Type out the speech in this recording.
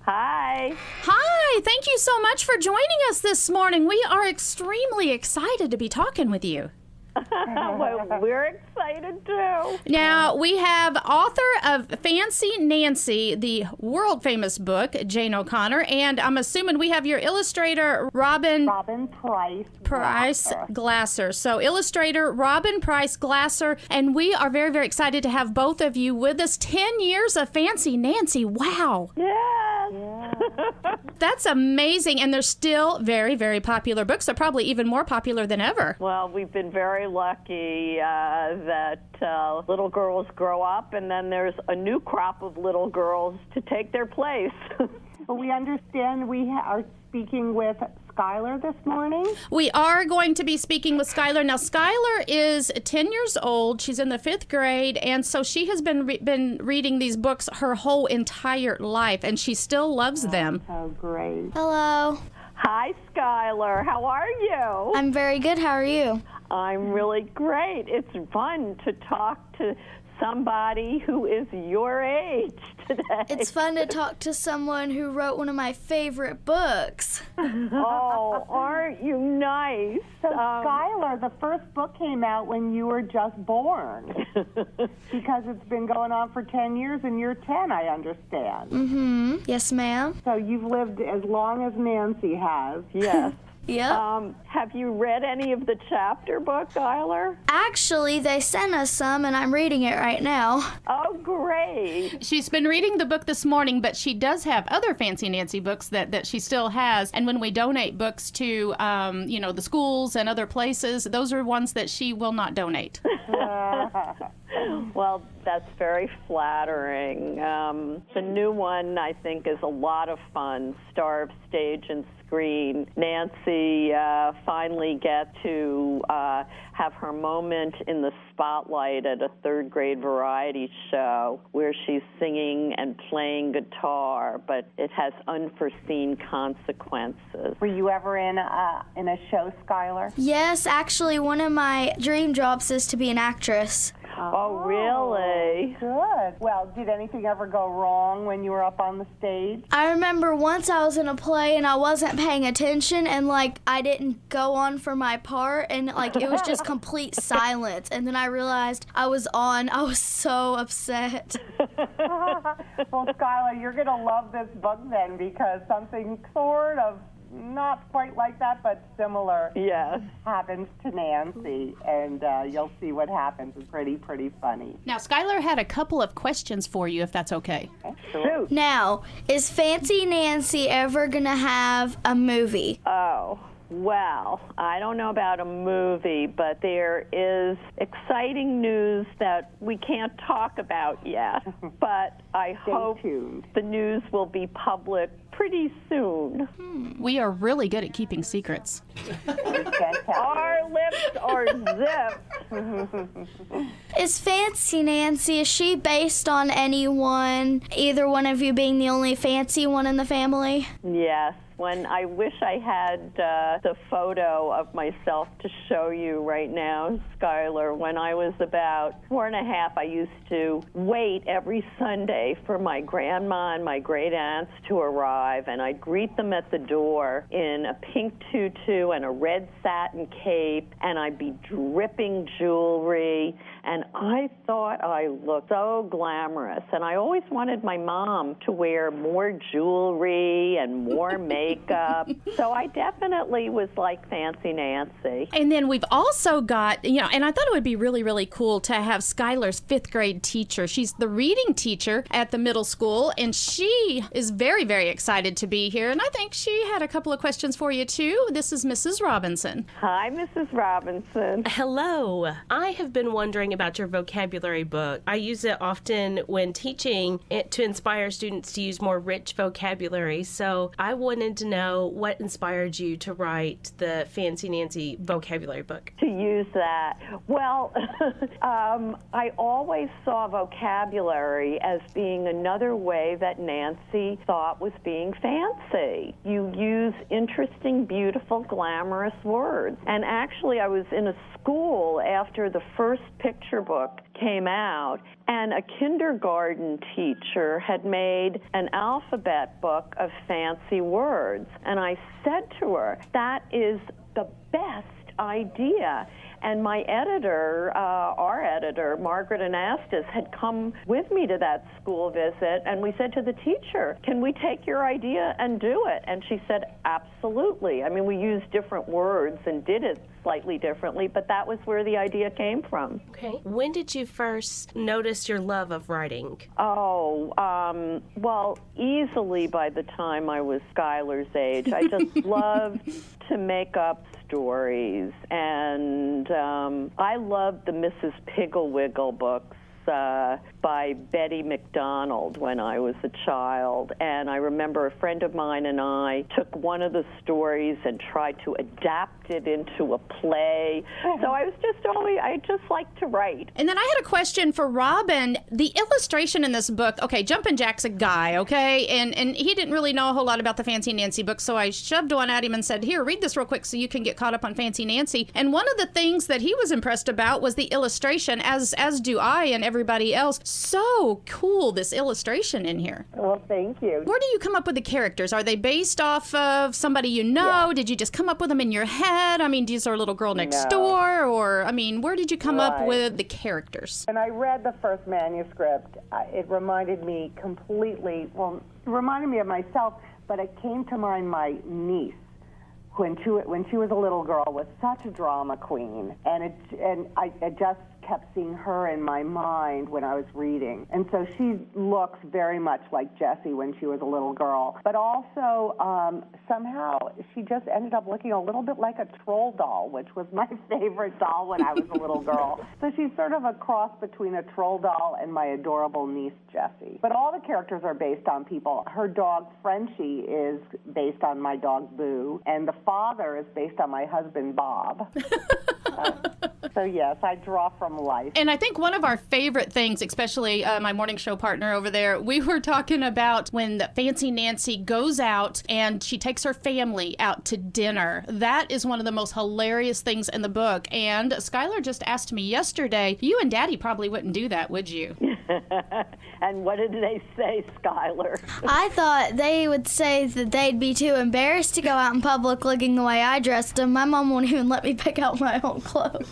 Hi. Hi, thank you so much for joining us this morning. We are extremely excited to be talking with you. Well, we're excited too. Now, we have author of Fancy Nancy, the world-famous book, Jane O'Connor, and I'm assuming we have your illustrator, Robin Price Glasser. So, illustrator Robin Price Glasser, and we are very, very excited to have both of you with us. 10 years of Fancy Nancy. Wow. Yes. That's amazing, and they're still very, very popular books. They're probably even more popular than ever. Well, we've been very lucky that little girls grow up, and then there's a new crop of little girls to take their place. Well, we understand we are speaking with Skylar this morning. We are going to be speaking with Skylar. Now, Skylar is 10 years old. She's in the 5th grade, and so she has been reading these books her whole entire life, and she still loves them. Oh, great. Hello. Hi, Skylar. How are you? I'm very good. How are you? I'm really great. It's fun to talk to somebody who is your age today. It's fun to talk to someone who wrote one of my favorite books. Oh, aren't you nice? So, Skylar, the first book came out when you were just born. Because it's been going on for 10 years, and you're 10, I understand. Mm-hmm. Yes, ma'am. So you've lived as long as Nancy has. Yes. Yep. Have you read any of the chapter book, Skylar? Actually, they sent us some, and I'm reading it right now. Oh, great. She's been reading the book this morning, but she does have other Fancy Nancy books that she still has. And when we donate books to, the schools and other places, those are ones that she will not donate. Well, that's very flattering. The new one, I think, is a lot of fun. Star of Stage and Screen. Nancy finally get to have her moment in the spotlight at a 3rd grade variety show where she's singing and playing guitar, but it has unforeseen consequences. Were you ever in a show, Skylar? Yes, actually, one of my dream jobs is to be an actress. Oh, really? Good. Well, did anything ever go wrong when you were up on the stage? I remember once I was in a play and I wasn't paying attention and I didn't go on for my part and it was just complete silence, and then I realized I was on. I was so upset. Well, Skylar, you're going to love this book then, because something sort of not quite like that, but similar happens to Nancy, and you'll see what happens. It's pretty funny. Now, Skylar had a couple of questions for you, if that's okay. Shoot. Now, is Fancy Nancy ever gonna have a movie? Oh, well, I don't know about a movie, but there is exciting news that we can't talk about yet. But I hope tuned. the news will be public pretty soon. We are really good at keeping secrets. Our lips are zipped. Is Fancy Nancy, is she based on anyone, either one of you being the only fancy one in the family? Yes. When I wish I had the photo of myself to show you right now, Skylar. When I was about 4 and a half, I used to wait every Sunday for my grandma and my great aunts to arrive, and I'd greet them at the door in a pink tutu and a red satin cape, and I'd be dripping jewelry, and I thought I looked so glamorous, and I always wanted my mom to wear more jewelry and more makeup. So I definitely was like Fancy Nancy. And then we've also got, and I thought it would be really, really cool to have Skylar's 5th grade teacher. She's the reading teacher at the middle school, and she is very, very excited to be here. And I think she had a couple of questions for you, too. This is Mrs. Robinson. Hi, Mrs. Robinson. Hello. I have been wondering about your vocabulary book. I use it often when teaching it to inspire students to use more rich vocabulary. So I wanted to know what inspired you to write the Fancy Nancy vocabulary book. To use that. Well, I always saw vocabulary as being another way that Nancy thought was being fancy. You use interesting, beautiful, glamorous words. And actually, I was in a school after the first picture book came out, and a kindergarten teacher had made an alphabet book of fancy words. And I said to her, that is the best idea. And my editor, our editor, Margaret Anastas, had come with me to that school visit, and we said to the teacher, can we take your idea and do it? And she said, absolutely. I mean, we used different words and did it slightly differently, but that was where the idea came from. Okay. When did you first notice your love of writing? Well, easily by the time I was Skylar's age. I just loved to make up stories, and I loved the Mrs. Piggle-Wiggle books by Betty McDonald when I was a child. And I remember a friend of mine and I took one of the stories and tried to adapt it into a play. So I just liked to write. And then I had a question for Robin. The illustration in this book, okay, Jumpin' Jack's a guy, okay? And he didn't really know a whole lot about the Fancy Nancy book, so I shoved one at him and said, here, read this real quick so you can get caught up on Fancy Nancy. And one of the things that he was impressed about was the illustration, as do I and everybody else. So cool, this illustration in here. Well, thank you. Where do you come up with the characters? Are they based off of somebody you know? Yeah. Did you just come up with them in your head? I mean, is there a little girl next door? Or, I mean, where did you come up with the characters? When I read the first manuscript, it reminded me it reminded me of myself, but it came to mind my niece. When she was a little girl, was such a drama queen, and I just kept seeing her in my mind when I was reading. And so she looks very much like Jessie when she was a little girl. But also, somehow, she just ended up looking a little bit like a troll doll, which was my favorite doll when I was a little girl. So she's sort of a cross between a troll doll and my adorable niece, Jessie. But all the characters are based on people. Her dog, Frenchie, is based on my dog, Boo, and the father is based on my husband, Bob. So yes, I draw from life. And I think one of our favorite things, especially my morning show partner over there, we were talking about when the Fancy Nancy goes out and she takes her family out to dinner. That is one of the most hilarious things in the book. And Skylar just asked me yesterday, you and Daddy probably wouldn't do that, would you? And what did they say, Skylar? I thought they would say that they'd be too embarrassed to go out in public looking the way I dressed them. My mom won't even let me pick out my own clothes.